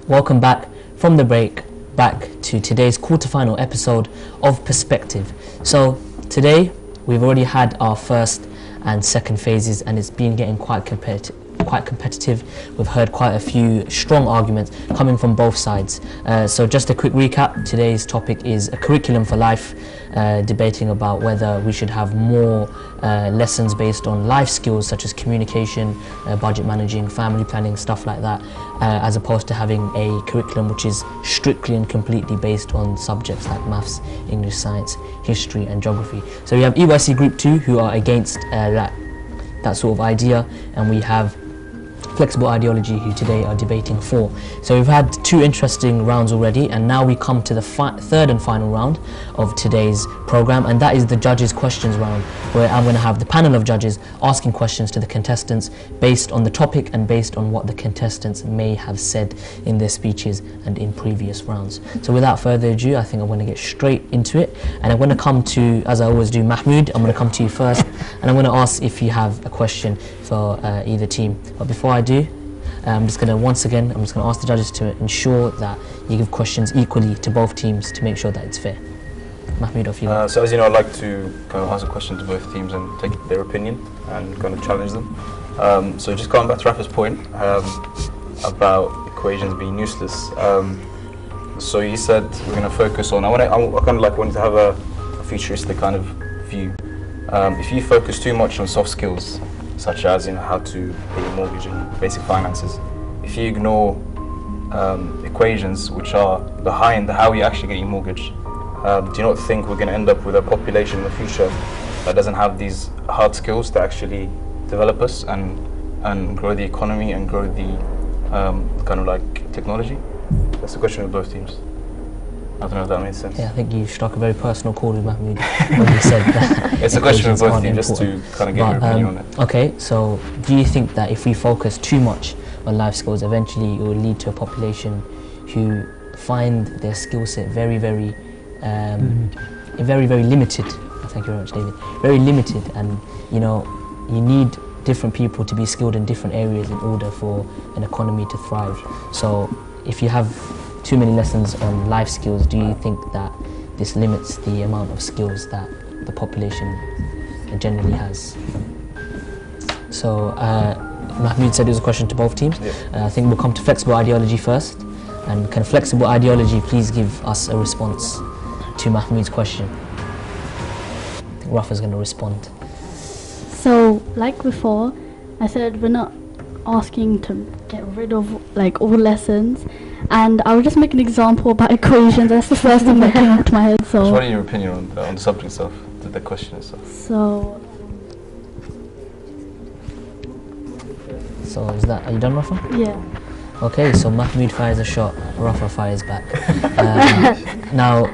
welcome back from the break, back to today's quarterfinal episode of Perspective. So today we've already had our first and second phases, and it's been getting quite competitive. We've heard quite a few strong arguments coming from both sides. So just a quick recap, today's topic is a curriculum for life, debating about whether we should have more lessons based on life skills such as communication, budget managing, family planning, stuff like that, as opposed to having a curriculum which is strictly and completely based on subjects like maths, English, science, history and geography. So we have EYC Group 2 who are against that sort of idea, and we have Flexible Ideology who today are debating for. So we've had two interesting rounds already, and now we come to the third and final round of today's program, and that is the judges' questions round, where I'm going to have the panel of judges asking questions to the contestants based on the topic and based on what the contestants may have said in their speeches and in previous rounds. So without further ado, I think I'm going to get straight into it, and I'm going to come to, as I always do, Mahmoud. I'm going to come to you first, and I'm going to ask if you have a question for either team. But before I do, I'm just going to ask the judges to ensure that you give questions equally to both teams to make sure that it's fair. Mahmoud, off you go. So as you know, I like to kind of answer questions to both teams and take their opinion and kind of challenge them. So just going back to Rafa's point about equations being useless. So you said we're going to focus on, I kind of like wanted to have a futuristic kind of view. If you focus too much on soft skills, such as how to pay your mortgage and basic finances, if you ignore equations which are behind how you actually get your mortgage, do you not think we're going to end up with a population in the future that doesn't have these hard skills to actually develop us and grow the economy and grow the kind of like technology? That's the question with both teams. I don't know if that makes sense. Yeah, I think you struck a very personal chord with Mahmoud when you said that. It's a question for both teams, just to kind of get your opinion on it. Okay, so do you think that if we focus too much on life skills, eventually it will lead to a population who find their skill set very, very limited? Thank you very much, David. Very limited, and you need different people to be skilled in different areas in order for an economy to thrive. So if you have too many lessons on life skills, do you think that this limits the amount of skills that the population generally has? So Mahmoud said it was a question to both teams. I think we'll come to Flexible Ideology first, and can Flexible Ideology please give us a response to Mahmoud's question? I think Rafa's going to respond. So like before, I said we're not asking to get rid of all lessons, and I will just make an example about equations. That's the first thing that came into my head. So what are your opinion on the subject itself, the question itself? So is that, are you done, Rafa? Yeah. Okay, so Mahmoud fires a shot, Rafa fires back. Now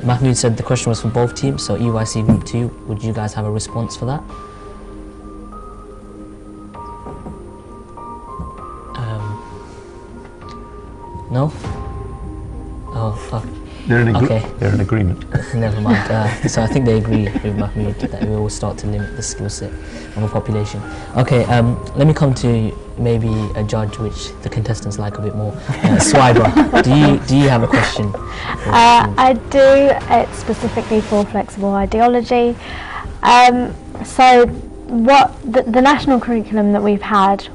Mahmoud said the question was for both teams, so EYC Group 2, would you guys have a response for that? No? Oh. They're in agreement. Never mind. So I think they agree with Mahmoud that we will start to limit the skill set of a population. Okay, let me come to maybe a judge which the contestants like a bit more. Swaiba, do you have a question? I do. It's specifically for Flexible Ideology. So what the national curriculum that we've had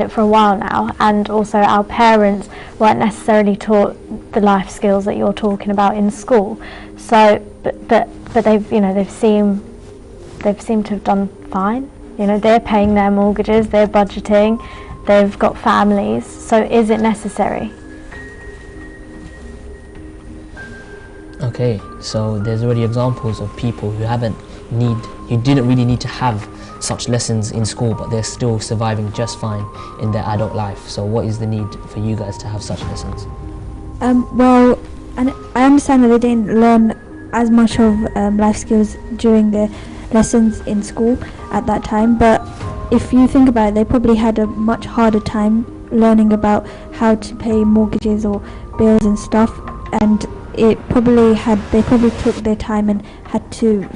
it for a while now, and also our parents weren't necessarily taught the life skills that you're talking about in school. So but they've seemed to have done fine. They're paying their mortgages, they're budgeting, they've got families. So is it necessary? Okay, so there's already examples of people who didn't really need to have such lessons in school, but they're still surviving just fine in their adult life. So what is the need for you guys to have such lessons? Well, and I understand that they didn't learn as much of life skills during their lessons in school at that time, but if you think about it, they probably had a much harder time learning about how to pay mortgages or bills and stuff, and they probably took their time and had to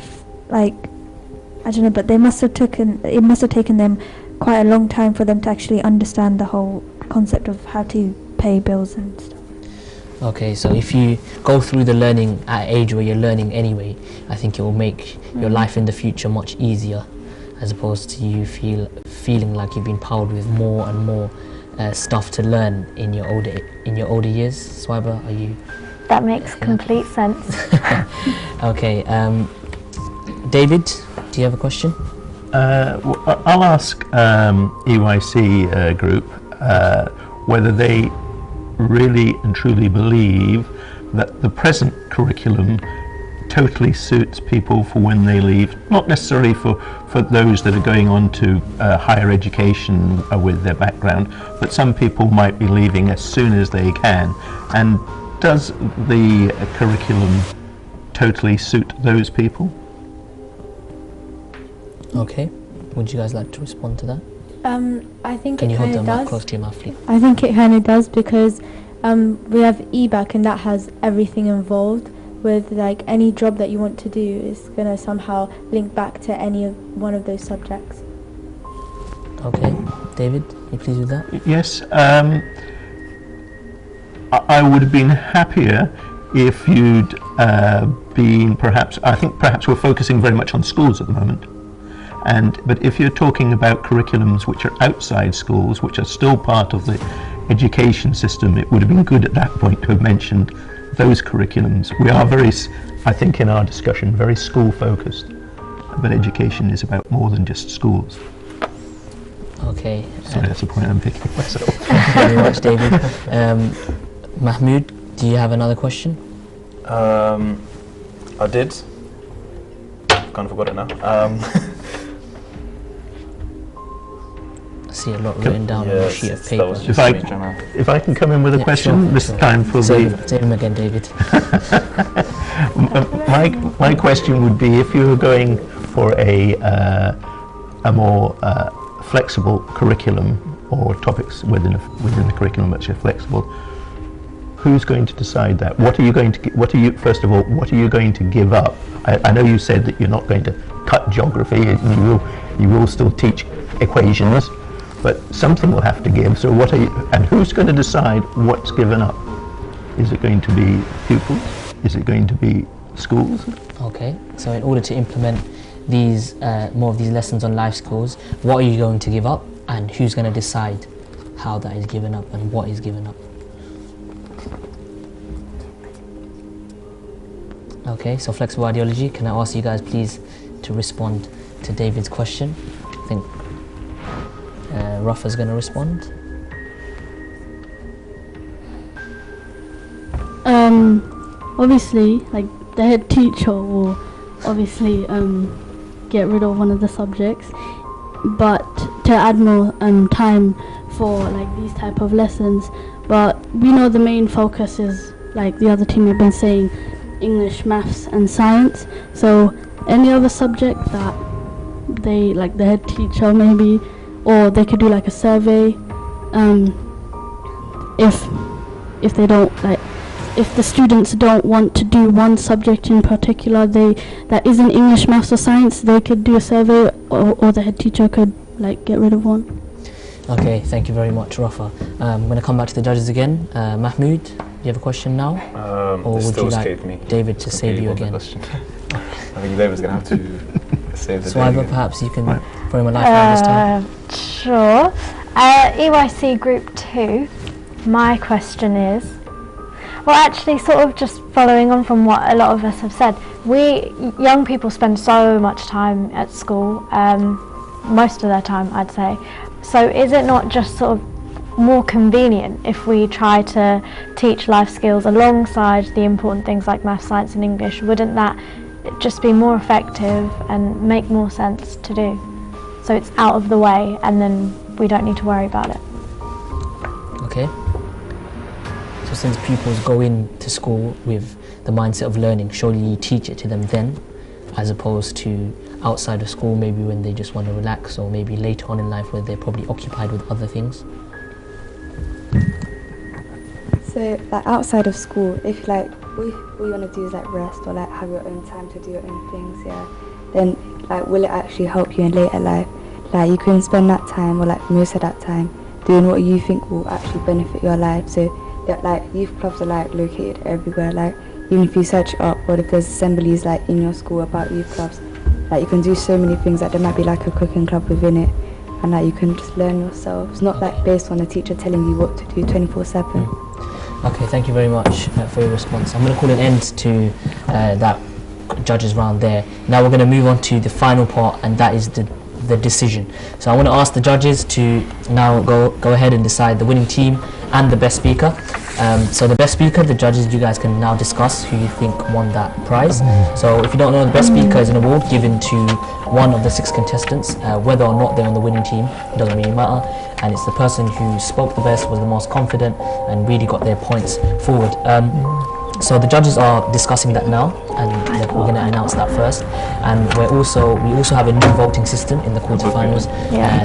I don't know, but it must have taken them quite a long time for them to actually understand the whole concept of how to pay bills and stuff. Okay, so if you go through the learning at an age where you're learning anyway, I think it will make your life in the future much easier, as opposed to you feeling like you've been powered with more and more stuff to learn in your older years. Swiber, are you? That makes complete sense. Okay, David, do you have a question? I'll ask EYC group whether they really and truly believe that the present curriculum totally suits people for when they leave, not necessarily for those that are going on to higher education with their background, but some people might be leaving as soon as they can. And does the curriculum totally suit those people? Okay, would you guys like to respond to that? I think Can it you hold kind the of mic does. close to your mouth, please? I think it kind of does, because we have EBAC and that has everything involved with, like, any job that you want to do is going to somehow link back to any of one of those subjects. Okay, David, you pleased with that? Yes, I would have been happier if you'd been I think perhaps we're focusing very much on schools at the moment. But if you're talking about curriculums which are outside schools, which are still part of the education system, it would have been good at that point to have mentioned those curriculums. We are I think in our discussion, very school focused, but education is about more than just schools. Okay. Sorry, that's the point I'm picking myself. Thank you very much, David. Mahmood, do you have another question? I did. Kind of forgot it now. I see a lot written down on a sheet of paper. If I can come in with a question, sure, this sure. time for Save him again, David. my question would be, if you were going for a more flexible curriculum, or topics within the curriculum which are flexible, who's going to decide that? What are you going to? First of all, what are you going to give up? I know you said that you're not going to cut geography. You will still teach equations, but something will have to give. So what are you? And who's going to decide what's given up? Is it going to be pupils? Is it going to be schools? Okay. So in order to implement these more of these lessons on life skills, what are you going to give up, and who's going to decide how that is given up and what is given up? Okay, so flexible ideology, can I ask you guys please to respond to David's question? I think Rafa's going to respond. Obviously, like, the head teacher will obviously get rid of one of the subjects, but to add more time for, like, these type of lessons. But we know the main focus is, like the other team have been saying, English, maths and science. So any other subject that they, like, the head teacher maybe, or they could do like a survey, if they don't, like, if the students don't want to do one subject in particular, that isn't English, maths or science, they could do a survey, or the head teacher could, like, get rid of one. Okay, thank you very much, Rafa. I'm going to come back to the judges again. Mahmood, do you have a question now? Or would you like David to save you again? I think David's going to have to save the day. Swiber, perhaps you can throw him a lifeline this time. Sure. EYC Group 2, my question is, well, actually, sort of just following on from what a lot of us have said, we young people spend so much time at school, most of their time, I'd say. So is it not just sort of more convenient if we try to teach life skills alongside the important things like math, science and English? Wouldn't that just be more effective and make more sense to do? So it's out of the way and then we don't need to worry about it. Okay. So since pupils go into school with the mindset of learning, surely you teach it to them then, as opposed to outside of school, maybe when they just want to relax, or maybe later on in life where they're probably occupied with other things. So, like, outside of school, if, like, what you want to do is, like, rest or, like, have your own time to do your own things, yeah, then, like, will it actually help you in later life? Like, you can spend that time, or, like, most of that time, doing what you think will actually benefit your life. So that, like, youth clubs are like located everywhere. Like, even if you search up, or if there's assemblies like in your school about youth clubs, like you can do so many things. Like there might be like a cooking club within it, and like you can just learn yourself. It's not like based on a teacher telling you what to do 24/7. Okay, thank you very much for your response. I'm going to call an end to that judges round there. Now we're going to move on to the final part, and that is the decision. So I want to ask the judges to now go ahead and decide the winning team and the best speaker. So the best speaker, the judges, you guys can now discuss who you think won that prize. So if you don't know, the best speaker is an award given to one of the 6 contestants, whether or not they're on the winning team, it doesn't really matter, and it's the person who spoke the best, was the most confident, and really got their points forward. So the judges are discussing that now, and we're going to announce that first. And we also have a new voting system in the quarterfinals.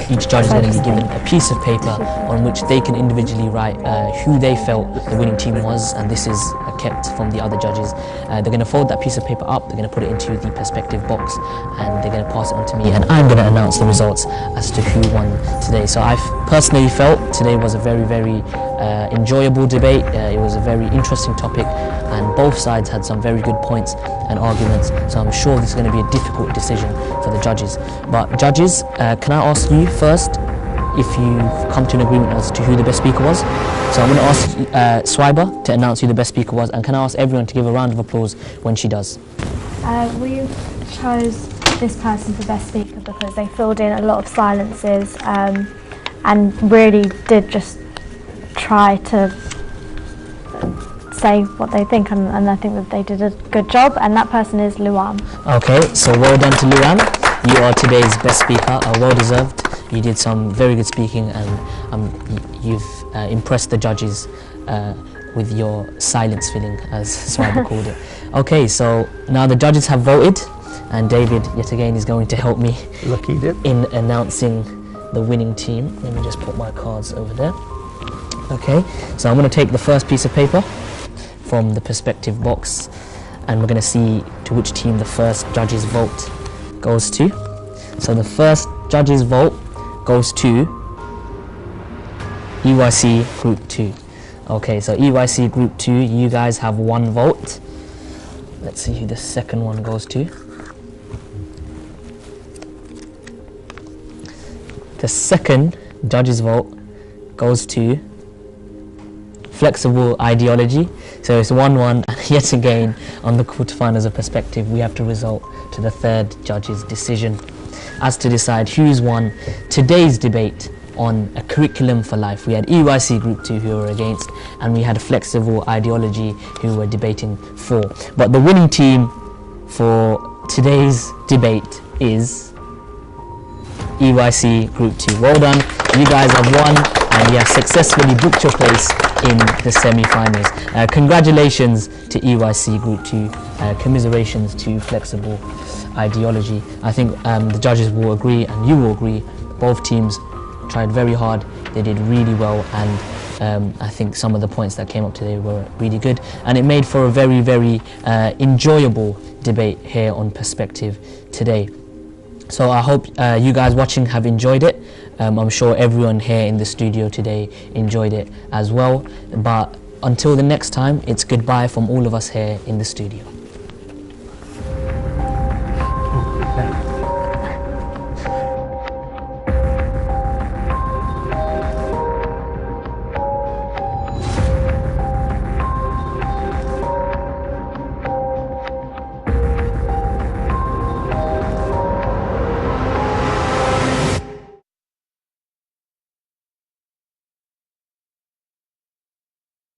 Each judge is going to be given a piece of paper on which they can individually write who they felt the winning team was, and this is kept from the other judges. They're going to fold that piece of paper up, they're going to put it into the perspective box, and they're going to pass it on to me, and I'm going to announce the results as to who won today. So I personally felt today was a very, very enjoyable debate. It was a very interesting topic, and both sides had some very good points and arguments, so I'm sure this is going to be a difficult decision for the judges. But judges, can I ask you first if you've come to an agreement as to who the best speaker was? So I'm going to ask Swiber to announce who the best speaker was, and can I ask everyone to give a round of applause when she does? We chose this person for best speaker because they filled in a lot of silences and really did just try to say what they think, and I think that they did a good job, and that person is Luam. Okay, so well done to Luam. You are today's best speaker, well deserved. You did some very good speaking, and you've impressed the judges with your silence filling, as Swiber called it. Okay, so now the judges have voted, and David yet again is going to help me in announcing the winning team. Let me just put my cards over there. Okay, so I'm going to take the first piece of paper from the perspective box, and we're going to see to which team the first judge's vote goes to. So the first judge's vote goes to EYC Group 2. Okay, so EYC Group 2, you guys have 1 vote. Let's see who the second one goes to. The second judge's vote goes to Flexible Ideology. So it's 1-1, and yet again on the quarterfinals of perspective we have to resort to the third judge's decision as to decide who's won today's debate on a curriculum for life. We had EYC Group 2 who were against, and we had Flexible Ideology who were debating for. But the winning team for today's debate is EYC Group 2. Well done, you guys have won, and you have successfully booked your place in the semi-finals. Congratulations to EYC Group 2, commiserations to Flexible Ideology. I think the judges will agree, and you will agree, both teams tried very hard, they did really well, and I think some of the points that came up today were really good, and it made for a very, very enjoyable debate here on Perspective today. So I hope you guys watching have enjoyed it. I'm sure everyone here in the studio today enjoyed it as well. But until the next time, it's goodbye from all of us here in the studio.